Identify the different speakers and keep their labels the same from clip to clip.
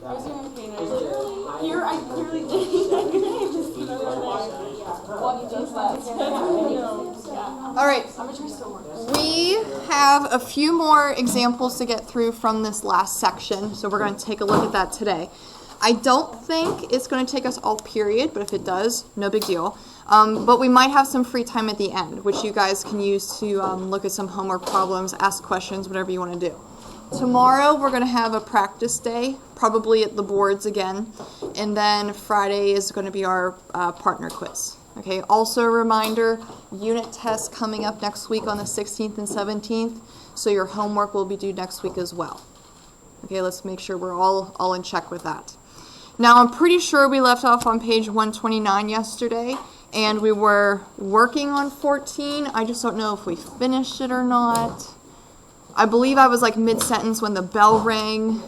Speaker 1: Here, I clearly did. Just one just left.
Speaker 2: All right. We have a few more examples to get through from this last section, so we're going to take a look at that today. I don't think it's going to take us all period, but if it does, no big deal. But we might have some free time at the end, which you guys can use to look at some homework problems, ask questions, whatever you want to do. Tomorrow we're going to have a practice day, probably at the boards again, and then Friday is going to be our partner quiz. Okay. Also a reminder, unit tests coming up next week on the 16th and 17th, so your homework will be due next week as well. Okay, let's make sure we're all in check with that. Now, I'm pretty sure we left off on page 129 yesterday, and we were working on 14. I just don't know if we finished it or not. I believe I was like mid-sentence when the bell rang.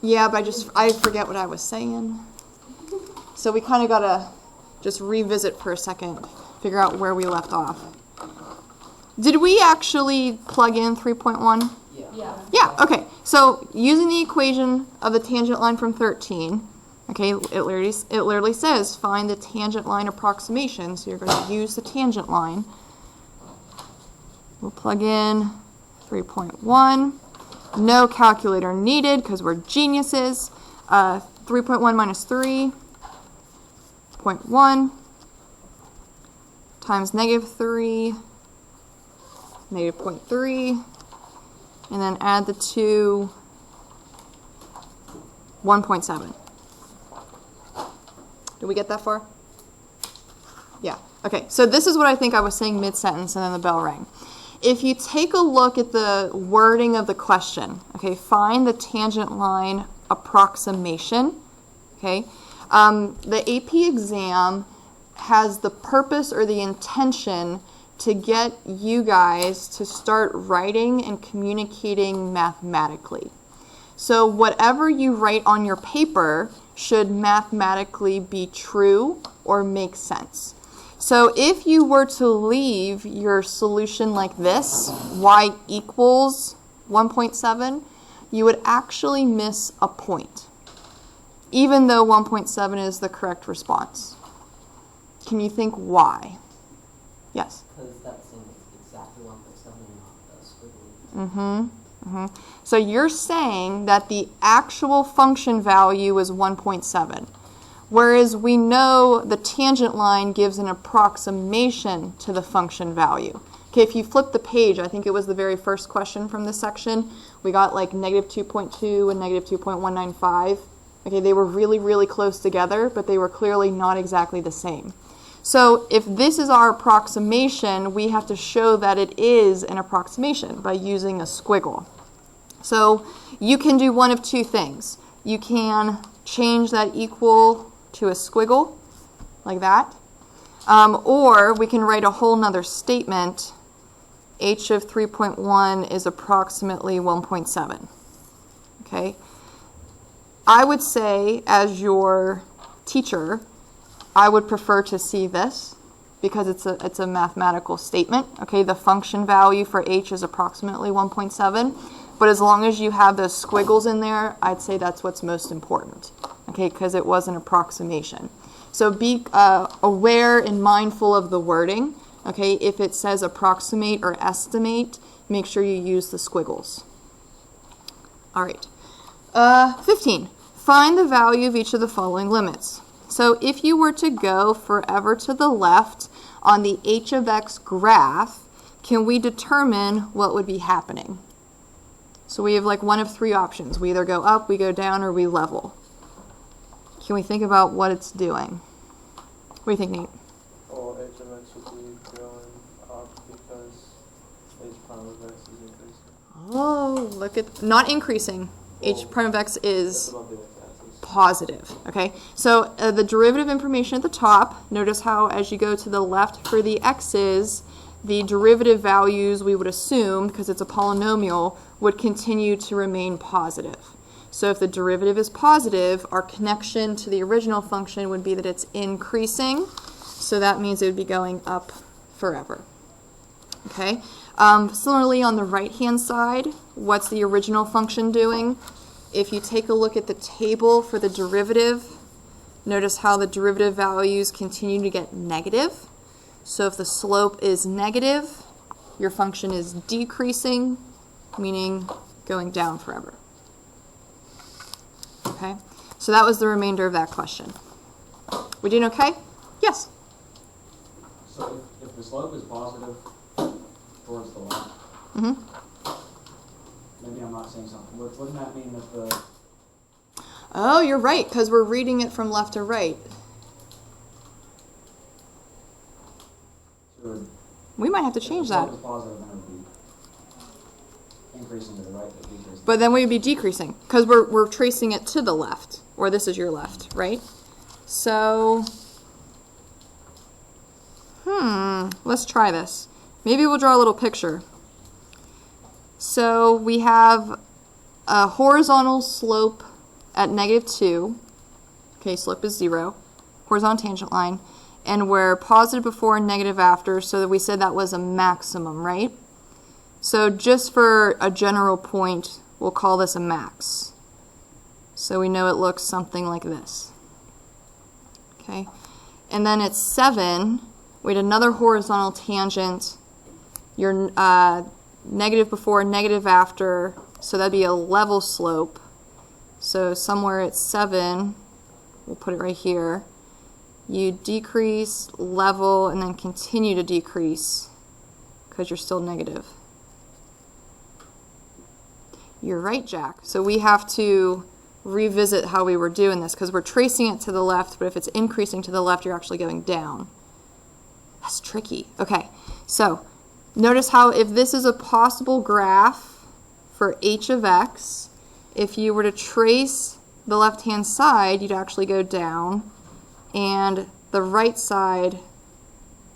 Speaker 2: Yeah, but I forget what I was saying. So we kind of got to just revisit for a second, figure out where we left off. Did we actually plug in 3.1? Yeah, okay. So using the equation of the tangent line from 13, okay, it literally says find the tangent line approximation. So you're going to use the tangent line. We'll plug in 3.1. No calculator needed because we're geniuses. 3.1 minus 3.1 times negative 3, negative 0.3. And then add the two, 1.7. Did we get that far? Yeah. Okay, so this is what I think I was saying mid-sentence and then the bell rang. If you take a look at the wording of the question, okay, find the tangent line approximation, okay, the AP exam has the purpose or the intention to get you guys to start writing and communicating mathematically. So whatever you write on your paper should mathematically be true or make sense. So if you were to leave your solution like this, y equals 1.7, you would actually miss a point, even though 1.7 is the correct response. Can you think why? Yes?
Speaker 3: Because that thing is exactly 1.7 and not the squiggly.
Speaker 2: So you're saying that the actual function value is 1.7, whereas we know the tangent line gives an approximation to the function value. Okay, if you flip the page, I think it was the very first question from this section, we got like negative 2.2 and negative 2.195. Okay, they were really, really close together, but they were clearly not exactly the same. So if this is our approximation, we have to show that it is an approximation by using a squiggle. So you can do one of two things. You can change that equal to a squiggle, like that. Or we can write a whole nother statement. H of 3.1 is approximately 1.7. Okay? I would say, as your teacher, I would prefer to see this because it's a mathematical statement. Okay, the function value for h is approximately 1.7, but as long as you have those squiggles in there, I'd say that's what's most important. Okay, because it was an approximation. So be aware and mindful of the wording. Okay, if it says approximate or estimate, make sure you use the squiggles. All right. 15. Find the value of each of the following limits. So if you were to go forever to the left on the h of x graph, can we determine what would be happening? So we have like one of three options. We either go up, we go down, or we level. Can we think about what it's doing? What do you think, Nate?
Speaker 4: Well, h of x would be going up because h prime of x is increasing.
Speaker 2: Oh, look at, not increasing. H prime of x is
Speaker 4: Above the x-axis.
Speaker 2: positive. Okay, so the derivative information at the top, notice how as you go to the left for the x's, the derivative values we would assume, because it's a polynomial, would continue to remain positive. So if the derivative is positive, our connection to the original function would be that it's increasing, so that means it would be going up forever. Okay. Similarly, on the right-hand side, what's the original function doing? if you take a look at the table for the derivative, notice how the derivative values continue to get negative. So if the slope is negative, your function is decreasing, meaning going down forever. Okay, so that was the remainder of that question. We doing okay? Yes?
Speaker 5: So if the slope is positive towards the left, maybe I'm not saying something. Wouldn't that mean that the...
Speaker 2: Oh, you're right, because we're reading it from left to right. We might have to change that.
Speaker 5: If the slope is positive, then it would be increasing to the right, but decreasing.
Speaker 2: But then we would be decreasing, because we're tracing it to the left, or this is your left, right? So, let's try this. Maybe we'll draw a little picture. So we have a horizontal slope at -2. Okay, slope is 0. Horizontal tangent line. And we're positive before and negative after, so that we said that was a maximum, right? So just for a general point, we'll call this a max. So we know it looks something like this. Okay, and then at 7, we had another horizontal tangent. You're negative before, negative after, so that'd be a level slope. So somewhere at 7, we'll put it right here, you decrease, level, and then continue to decrease because you're still negative. You're right, Jack. So we have to revisit how we were doing this because we're tracing it to the left, but if it's increasing to the left, you're actually going down. That's tricky. Okay, so notice how if this is a possible graph for h of x, if you were to trace the left-hand side, you'd actually go down, and the right side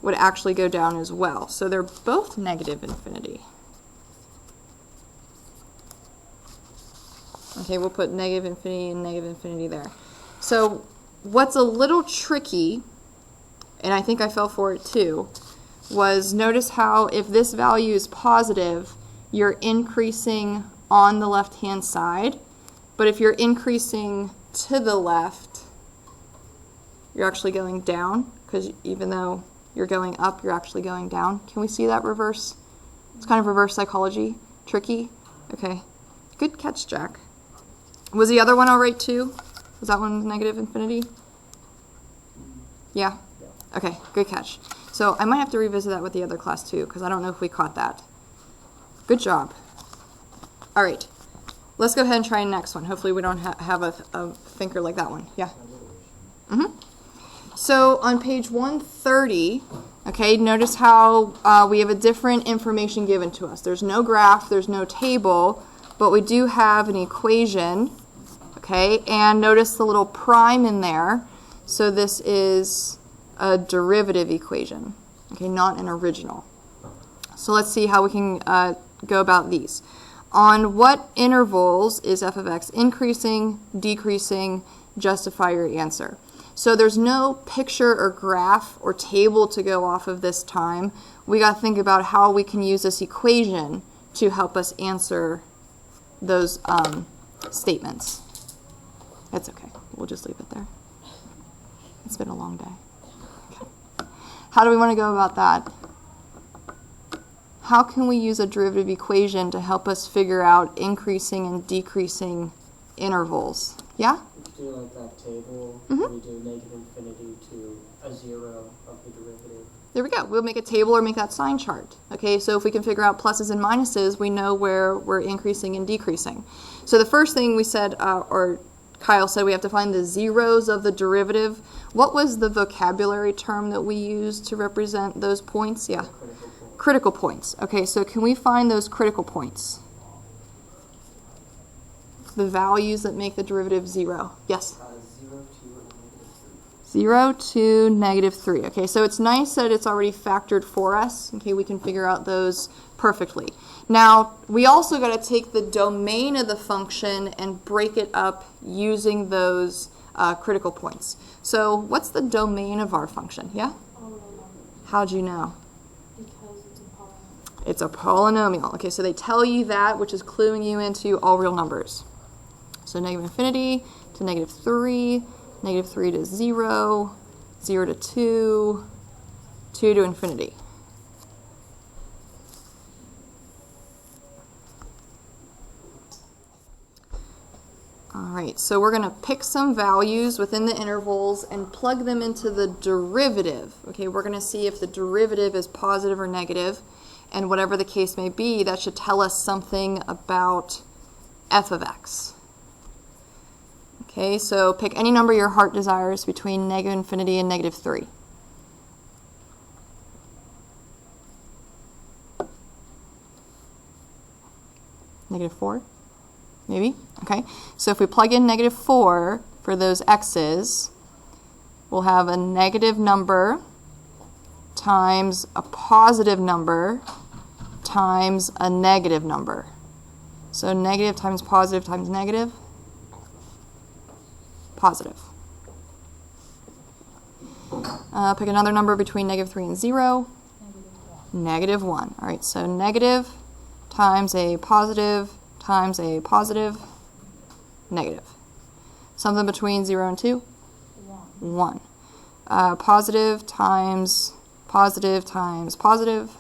Speaker 2: would actually go down as well. So they're both negative infinity. Okay, we'll put negative infinity and negative infinity there. So what's a little tricky, and I think I fell for it too, was notice how if this value is positive, you're increasing on the left-hand side, but if you're increasing to the left, you're actually going down, because even though you're going up, you're actually going down. Can we see that reverse? It's kind of reverse psychology. Tricky? Okay. Good catch, Jack. Was the other one all right too? Was that one negative infinity? Yeah? Okay, good catch. So I might have to revisit that with the other class too, because I don't know if we caught that. Good job. All right. Let's go ahead and try the next one. Hopefully we don't have a thinker like that one. Yeah? So on page 130, okay, notice how we have a different information given to us. There's no graph, there's no table, but we do have an equation, okay, and notice the little prime in there. So this is a derivative equation, okay, not an original. So let's see how we can go about these. On what intervals is f of x increasing, decreasing? Justify your answer. So there's no picture or graph or table to go off of this time. We got to think about how we can use this equation to help us answer those statements. That's okay. We'll just leave it there. It's been a long day. Okay. How do we want to go about that? How can we use a derivative equation to help us figure out increasing and decreasing intervals? Yeah?
Speaker 3: Do like that table, we do negative infinity to a 0 of the derivative.
Speaker 2: There we go. We'll make a table or make that sign chart. Okay, so if we can figure out pluses and minuses, we know where we're increasing and decreasing. So the first thing we said, or Kyle said, we have to find the zeros of the derivative. What was the vocabulary term that we used to represent those points? Yeah. Critical points. Okay, so can we find those critical points? The values that make the derivative 0. Yes? 0 to negative 3. Okay, so it's nice that it's already factored for us. Okay, we can figure out those perfectly. Now, we also got to take the domain of the function and break it up using those critical points. So what's the domain of our function? Yeah? How'd you know?
Speaker 1: Because it's a polynomial.
Speaker 2: It's a polynomial. Okay, so they tell you that, which is cluing you into all real numbers. So negative infinity to negative 3, negative 3 to 0, 0 to 2, 2 to infinity. All right, so we're going to pick some values within the intervals and plug them into the derivative. Okay, we're going to see if the derivative is positive or negative, and whatever the case may be, that should tell us something about f of x. Okay, so pick any number your heart desires between negative infinity and negative 3. Negative 4? Maybe? Okay, so if we plug in negative 4 for those x's, we'll have a negative number times a positive number times a negative number. So negative times negative, positive. Pick another number between negative 3 and 0. Negative 1. All right, so negative times a positive, negative. Something between 0 and 2? 1. Positive times positive times positive,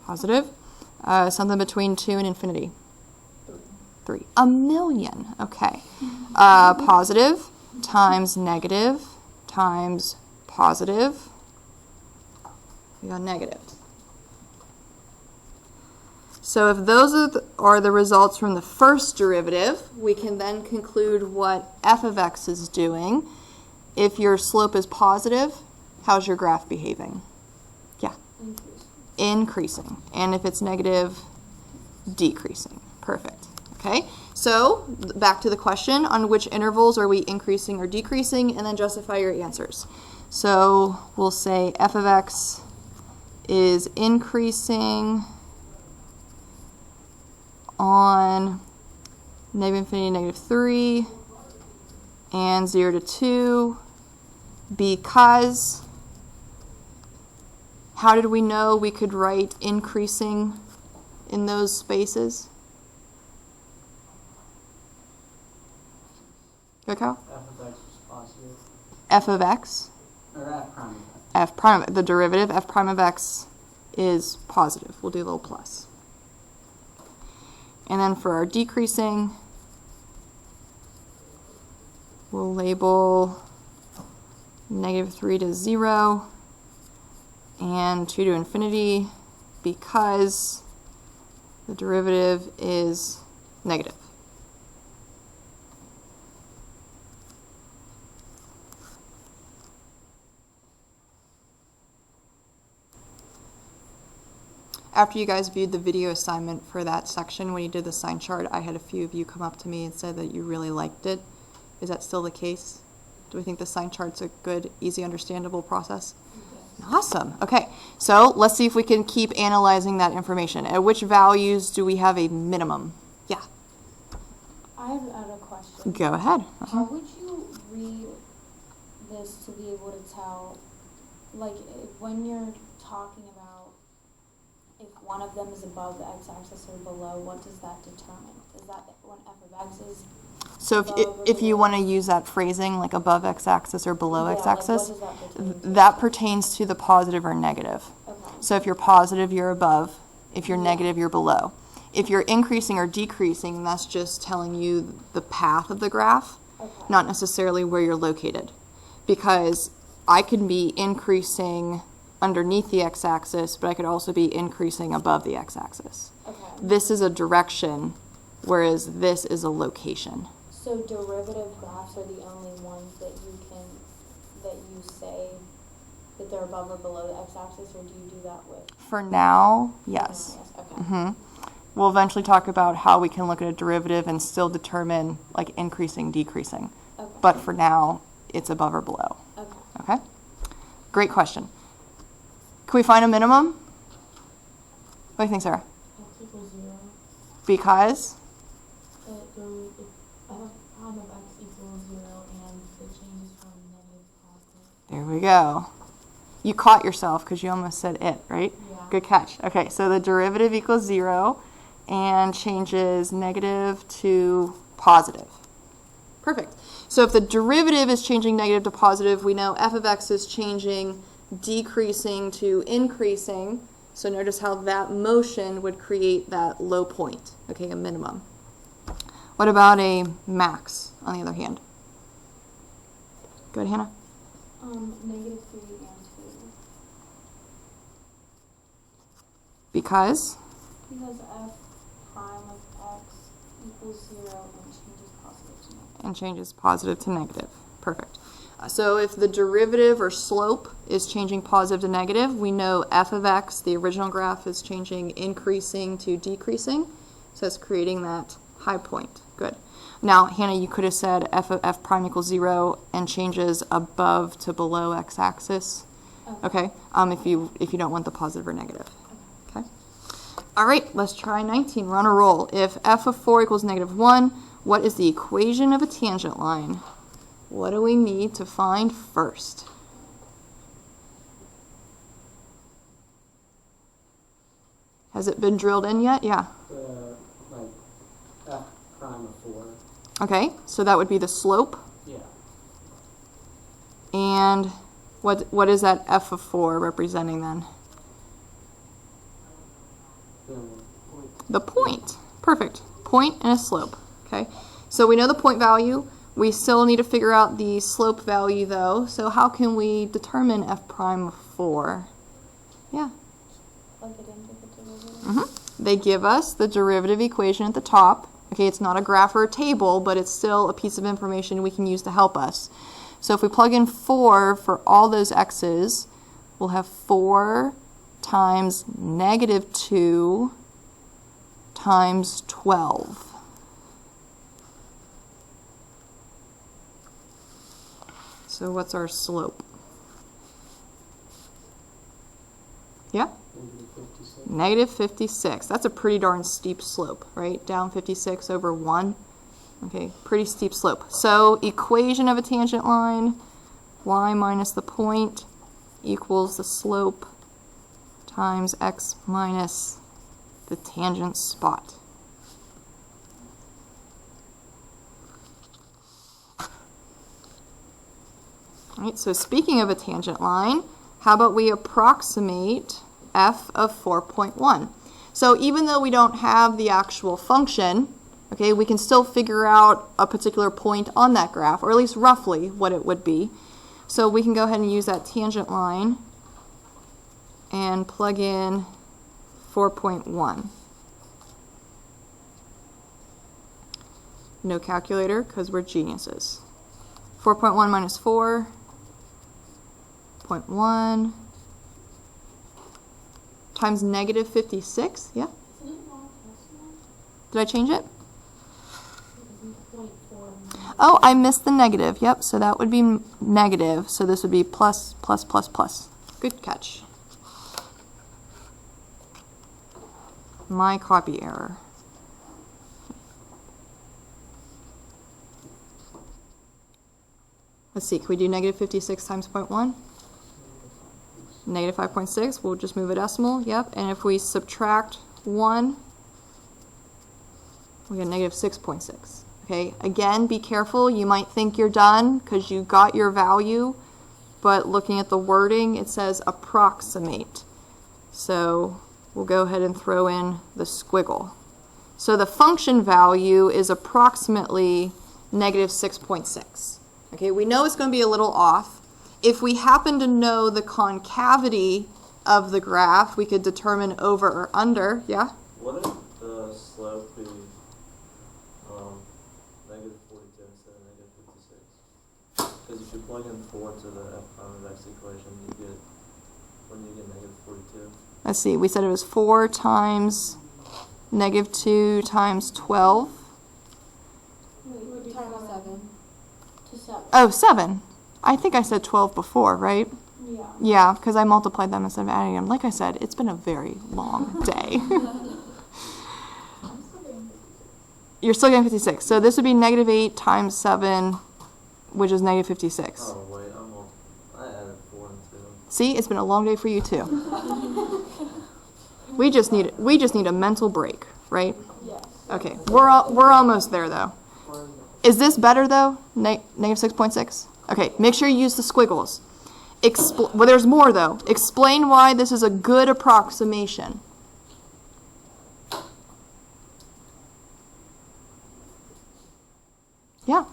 Speaker 2: positive. Something between 2 and infinity? 3. A million. Okay. Positive times negative times positive. We got negative. So if those are the results from the first derivative, we can then conclude what f of x is doing. If your slope is positive, how's your graph behaving? Yeah. Increasing. And if it's negative, decreasing. Perfect. Okay, so back to the question, on which intervals are we increasing or decreasing, and then justify your answers. So we'll say f of x is increasing on negative infinity, negative 3, and 0 to 2, because, how did we know we could write increasing in those spaces? Go, Cal?
Speaker 3: F of x is positive.
Speaker 2: F of x?
Speaker 3: Or f prime of x.
Speaker 2: F prime, the derivative, f prime of x is positive. We'll do a little plus. And then for our decreasing, we'll label negative 3 to 0 and 2 to infinity because the derivative is negative. After you guys viewed the video assignment for that section, when you did the sign chart, I had a few of you come up to me and said that you really liked it. Is that still the case? Do we think the sign chart's a good, easy, understandable process? Yes. Awesome. Okay, so let's see if we can keep analyzing that information. At which values do we have a minimum? Yeah.
Speaker 1: I have a question.
Speaker 2: Go ahead.
Speaker 1: How would you read this to be able to tell, like, when you're talking about if one of them is above the x-axis or below, what does that determine? Is that when f of x is
Speaker 2: So if you want to use that phrasing, like above x-axis or below x-axis,
Speaker 1: like what does that pertain to?
Speaker 2: that pertains to the positive or negative.
Speaker 1: Okay.
Speaker 2: So if you're positive, you're above. If you're negative, you're below. If you're increasing or decreasing, that's just telling you the path of the graph, not necessarily where you're located. Because I can be increasing underneath the x-axis, but I could also be increasing above the x-axis.
Speaker 1: Okay.
Speaker 2: This is a direction, whereas this is a location.
Speaker 1: So derivative graphs are the only ones that you say that they're above or below the x-axis, or do you do that with?
Speaker 2: For now, yes.
Speaker 1: Yes. Okay.
Speaker 2: We'll eventually talk about how we can look at a derivative and still determine like increasing, decreasing.
Speaker 1: Okay.
Speaker 2: But for now, it's above or below.
Speaker 1: Okay.
Speaker 2: Okay? Great question. Can we find a minimum? What do you think, Sarah?
Speaker 6: X equals 0.
Speaker 2: Because?
Speaker 6: It goes, if f prime of x equals 0 and it changes from negative to positive.
Speaker 2: There we go. You caught yourself because you almost said it, right?
Speaker 6: Yeah.
Speaker 2: Good catch. Okay, so the derivative equals 0 and changes negative to positive. Perfect. So if the derivative is changing negative to positive, we know f of x is changing, decreasing to increasing. So notice how that motion would create that low point, okay, a minimum. What about a max, on the other hand? Go ahead, Hannah.
Speaker 1: -3 and 2.
Speaker 2: Because?
Speaker 1: Because f prime of x equals 0 and changes positive to negative.
Speaker 2: And changes positive to negative. Perfect. So if the derivative or slope is changing positive to negative, we know f of x, the original graph, is changing increasing to decreasing. So it's creating that high point. Good. Now, Hannah, you could have said f of f prime equals 0 and changes above to below x-axis. Okay. If you don't want the positive or negative. Okay. All right, let's try 19. We're on a roll. If f of 4 equals -1, what is the equation of a tangent line? What do we need to find first? Has it been drilled in yet? Yeah.
Speaker 3: Like f prime of 4.
Speaker 2: Okay, so that would be the slope.
Speaker 3: Yeah.
Speaker 2: And what is that f of 4 representing then? The point. Perfect. Point and a slope. Okay. So we know the point value. We still need to figure out the slope value though. So how can we determine f prime of 4? Yeah.
Speaker 1: Plug it into the derivative.
Speaker 2: They give us the derivative equation at the top. Okay, it's not a graph or a table, but it's still a piece of information we can use to help us. So if we plug in 4 for all those x's, we'll have 4 times -2 times 12. So what's our slope? Yeah? -56. That's a pretty darn steep slope, right? Down 56 over 1. Okay, pretty steep slope. So equation of a tangent line, y minus the point equals the slope times x minus the tangent spot. All right, so speaking of a tangent line, how about we approximate f of 4.1? So even though we don't have the actual function, okay, we can still figure out a particular point on that graph, or at least roughly what it would be. So we can go ahead and use that tangent line and plug in 4.1. No calculator, because we're geniuses. 4.1 minus 4.1 times -56, yeah?
Speaker 6: Isn't it not decimal?
Speaker 2: Did I change it?
Speaker 6: Isn't 0.4?
Speaker 2: Oh, I missed the negative. Yep, so that would be negative. So this would be plus, plus, plus, plus. Good catch. My copy error. Let's see, can we do -56 times 0.1? -5.6, we'll just move a decimal, yep. And if we subtract 1, we get -6.6. Okay, again, be careful. You might think you're done because you got your value, but looking at the wording, it says approximate. So we'll go ahead and throw in the squiggle. So the function value is approximately -6.6. Okay, we know it's going to be a little off. If we happen to know the concavity of the graph, we could determine over or under, yeah?
Speaker 4: Wouldn't the slope be -42 instead of -56? Because if you plug in 4 to the f prime of x equation, wouldn't you get -42?
Speaker 2: Let's see, we said it was 4 times -2 times 12.
Speaker 1: Wait, times 7 to 7.
Speaker 2: Oh, 7. I think I said 12 before, right?
Speaker 1: Yeah.
Speaker 2: Yeah, because I multiplied them instead of adding them. Like I said, it's been a very long day. You're still getting 56. So this would be -8 times 7, which is -56.
Speaker 4: Oh, wait, I added 4 and 2.
Speaker 2: See, it's been a long day for you too. We just need a mental break, right?
Speaker 1: Yes.
Speaker 2: Okay, we're almost there though.
Speaker 4: Where
Speaker 2: Is this better though? Negative 6.6? Okay, make sure you use the squiggles. Well, there's more though. Explain why this is a good approximation. Yeah.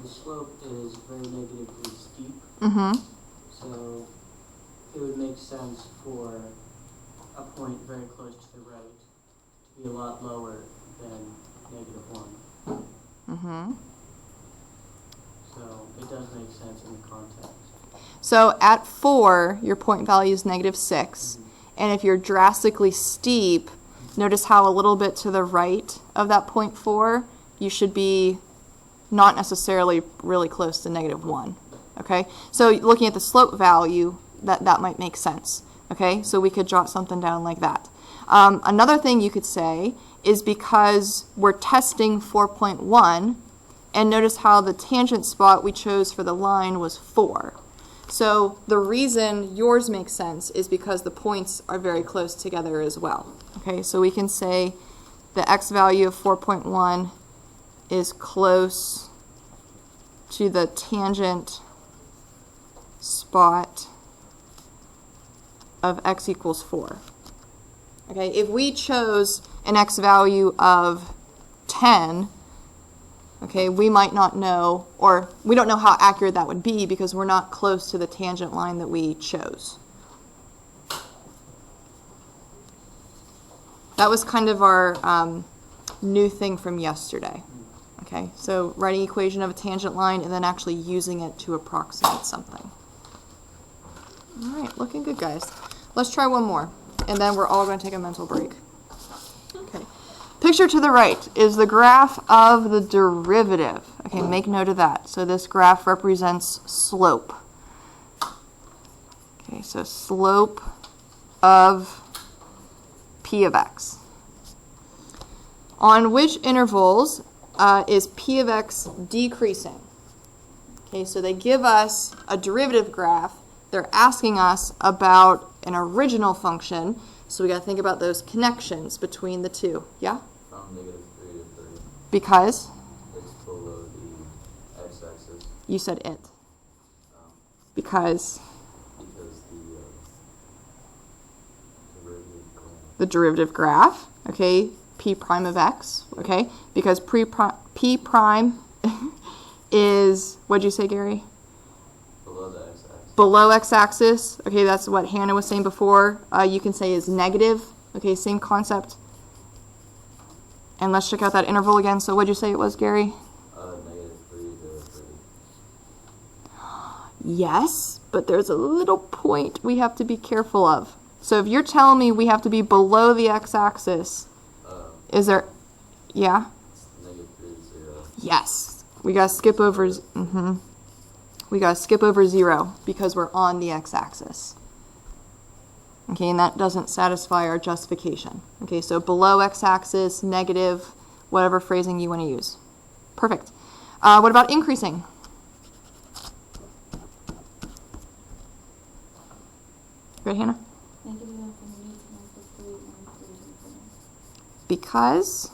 Speaker 3: The slope is very negatively steep,
Speaker 2: Mm-hmm.
Speaker 3: so it would make sense for a point very close to the right to be a lot lower than -1.
Speaker 2: Mm-hmm.
Speaker 3: So it does make sense in the context.
Speaker 2: So at 4, your point value is -6. And if you're drastically steep, notice how a little bit to the right of that point 4, you should be not necessarily really close to -1. Okay? So looking at the slope value, that might make sense. Okay? So we could jot something down like that. Another thing you could say is because we're testing 4.1, and notice how the tangent spot we chose for the line was 4. So the reason yours makes sense is because the points are very close together as well. Okay, so we can say the x value of 4.1 is close to the tangent spot of x equals 4. Okay, if we chose an x value of 10, okay, we might not know, or we don't know how accurate that would be because we're not close to the tangent line that we chose. That was kind of our new thing from yesterday. Okay, so writing equation of a tangent line and then actually using it to approximate something. All right, looking good, guys. Let's try one more, and then we're all going to take a mental break. Okay. Picture to the right is the graph of the derivative. Okay, make note of that. So this graph represents slope. Okay, so slope of p of x. On which intervals is p of x decreasing? Okay, so they give us a derivative graph. They're asking us about an original function, so we got to think about those connections between the two. Yeah?
Speaker 4: From -3 to 3.
Speaker 2: Because?
Speaker 4: It's below the x-axis.
Speaker 2: You said it.
Speaker 4: Um,
Speaker 2: Because
Speaker 4: because
Speaker 2: the derivative graph, okay, p prime of x, okay, because p prime is, what'd you say, Gary?
Speaker 4: below the x-axis.
Speaker 2: Below x-axis, okay, that's what Hannah was saying before. You can say is negative, okay, same concept. And let's check out that interval again. So what'd you say it was, Gary?
Speaker 4: -3 to 3.
Speaker 2: Yes, but there's a little point we have to be careful of. So if you're telling me we have to be below the x-axis, is there, yeah?
Speaker 4: It's -3 to 0.
Speaker 2: Yes. We gotta skip over, we gotta skip over 0 because we're on the x-axis. Okay, and that doesn't satisfy our justification. Okay, so below x-axis, negative, whatever phrasing you want to use. Perfect. What about increasing? Right, Hannah?
Speaker 1: Negative infinity to -3 and 3 to infinity.
Speaker 2: Because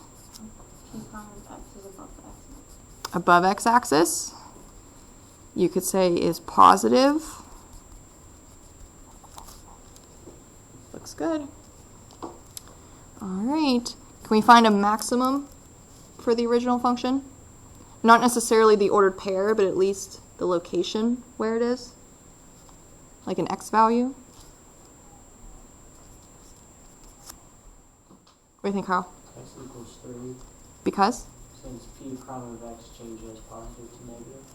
Speaker 1: P prime of x is above the x-axis.
Speaker 2: above x-axis, you could say is positive. Looks good. All right. Can we find a maximum for the original function? Not necessarily the ordered pair, but at least the location where it is? Like an x value? What do you think, Carl?
Speaker 3: X equals 3,
Speaker 2: Because?
Speaker 3: since p prime of x changes positive to negative,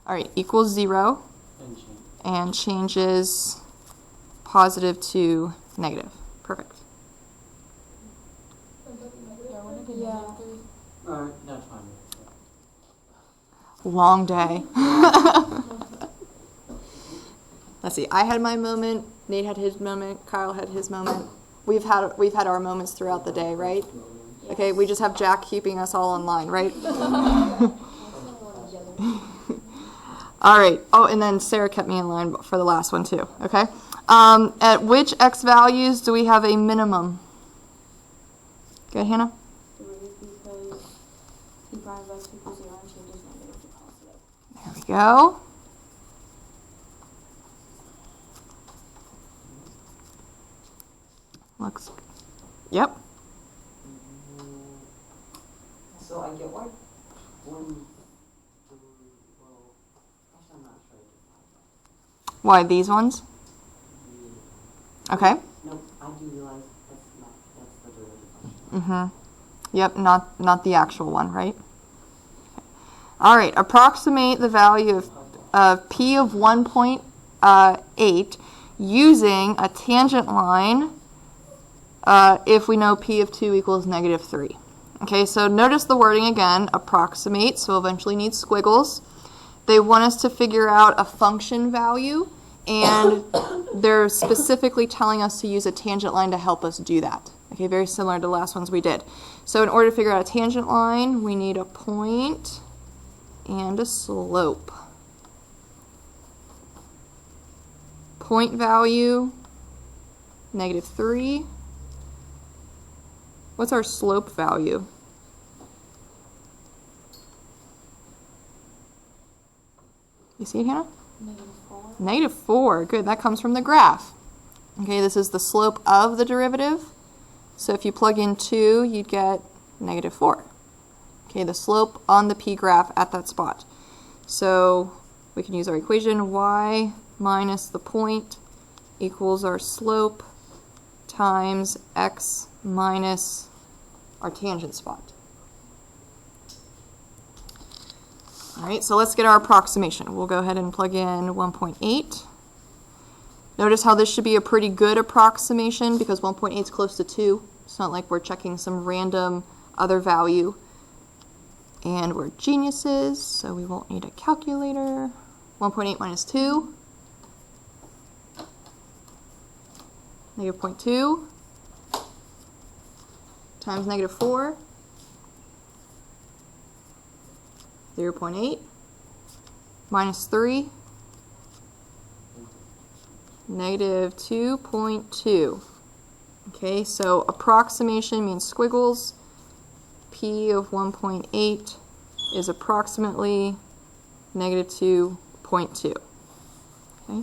Speaker 2: All right, equals 0
Speaker 3: and change.
Speaker 2: and changes positive to negative. Perfect.
Speaker 1: Yeah.
Speaker 3: That's fine.
Speaker 2: Long day. Let's see. I had my moment. Nate had his moment. Kyle had his moment. We've had our moments throughout the day, right? Okay. We just have Jack keeping us all in line, right? All right. Oh, and then Sarah kept me in line for the last one too. Okay. At which x values do we have a minimum? Good, Hannah.
Speaker 1: 3 because P prime of x equals 0
Speaker 2: go. Looks, yep.
Speaker 7: So I get why when, well, actually I'm not sure I can find
Speaker 2: Why these ones?
Speaker 7: that.
Speaker 2: Okay.
Speaker 7: Nope, I do realize that's the derivative function.
Speaker 2: Mm-hmm. Yep, not the actual one, right? All right, approximate the value of p of 1.8 using a tangent line if we know p of 2 equals -3. Okay, so notice the wording again, approximate, so eventually need squiggles. They want us to figure out a function value, and they're specifically telling us to use a tangent line to help us do that. Okay, very similar to the last ones we did. So in order to figure out a tangent line, we need a point and a slope. Point value, -3. What's our slope value? You see it, Hannah?
Speaker 6: -4.
Speaker 2: -4, good, that comes from the graph. Okay, this is the slope of the derivative. So if you plug in 2, you'd get -4. Okay, the slope on the p graph at that spot. So we can use our equation, y minus the point equals our slope times x minus our tangent spot. All right, so let's get our approximation. We'll go ahead and plug in 1.8. Notice how this should be a pretty good approximation because 1.8 is close to 2. It's not like we're checking some random other value. And we're geniuses, so we won't need a calculator. 1.8 minus 2. -0.2 times -4. 0.8 minus 3. -2.2. Okay, so approximation means squiggles. P of 1.8 is approximately -2.2. Okay.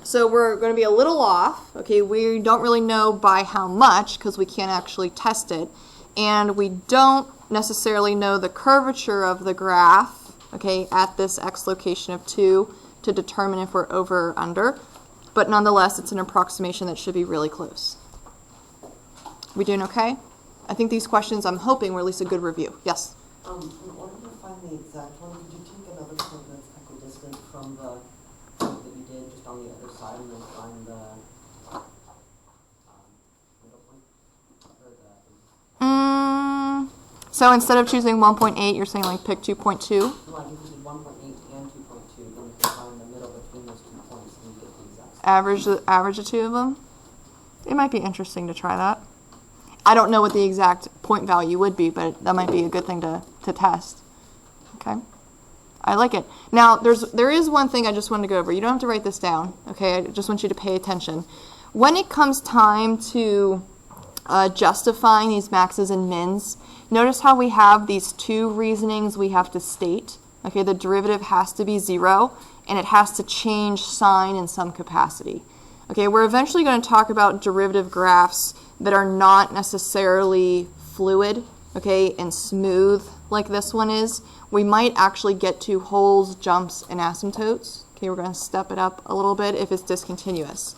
Speaker 2: So we're going to be a little off. Okay, we don't really know by how much because we can't actually test it. And we don't necessarily know the curvature of the graph, okay, at this x location of 2 to determine if we're over or under. But nonetheless, it's an approximation that should be really close. We doing okay? I think these questions, I'm hoping, were at least a good review. Yes?
Speaker 7: In order to find the exact one, could you take another point that's equidistant from the point that you did just on the other side and then find the middle point? Or
Speaker 2: So instead of choosing 1.8, you're saying like pick 2.2?
Speaker 7: no, I think you did 1.8 and 2.2, then if you find the middle between those 2 points, then you get the exact same.
Speaker 2: Average the two of them? It might be interesting to try that. I don't know what the exact point value would be, but that might be a good thing to test. Okay? I like it. Now, there is one thing I just wanted to go over. You don't have to write this down, okay? I just want you to pay attention. When it comes time to justifying these maxes and mins, notice how we have these two reasonings we have to state. Okay, the derivative has to be 0, and it has to change sign in some capacity. Okay, we're eventually going to talk about derivative graphs that are not necessarily fluid, okay, and smooth like this one is. We might actually get to holes, jumps, and asymptotes. Okay, we're going to step it up a little bit if it's discontinuous.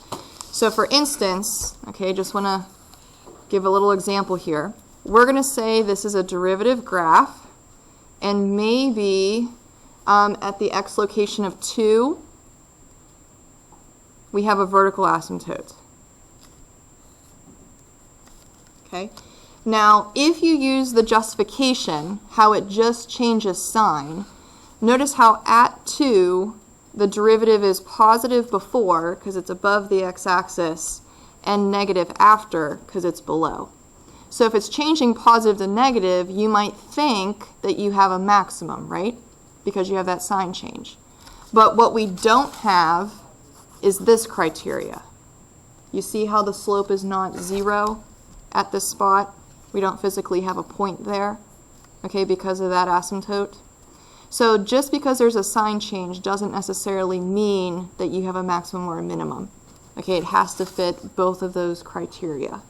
Speaker 2: So for instance, okay, just want to give a little example here. We're going to say this is a derivative graph, and maybe at the x location of 2, we have a vertical asymptote. Okay. Now, if you use the justification, how it just changes sign, notice how at 2, the derivative is positive before, because it's above the x-axis, and negative after, because it's below. So if it's changing positive to negative, you might think that you have a maximum, right? Because you have that sign change. But what we don't have is this criteria. You see how the slope is not 0 at this spot? We don't physically have a point there, okay, because of that asymptote. So just because there's a sign change doesn't necessarily mean that you have a maximum or a minimum. Okay, it has to fit both of those criteria.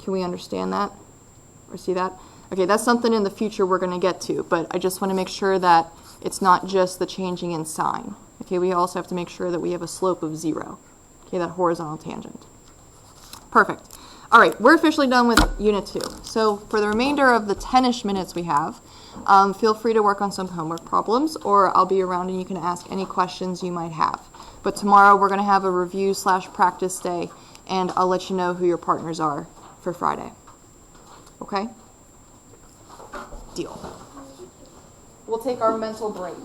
Speaker 2: Can we understand that? Or see that? Okay, that's something in the future we're going to get to, but I just want to make sure that it's not just the changing in sign. Okay, we also have to make sure that we have a slope of 0. Okay, that horizontal tangent. Perfect. All right, we're officially done with Unit 2. So for the remainder of the 10-ish minutes we have, feel free to work on some homework problems, or I'll be around and you can ask any questions you might have. But tomorrow we're going to have a review/practice day, and I'll let you know who your partners are for Friday. Okay? Deal. We'll take our mental break.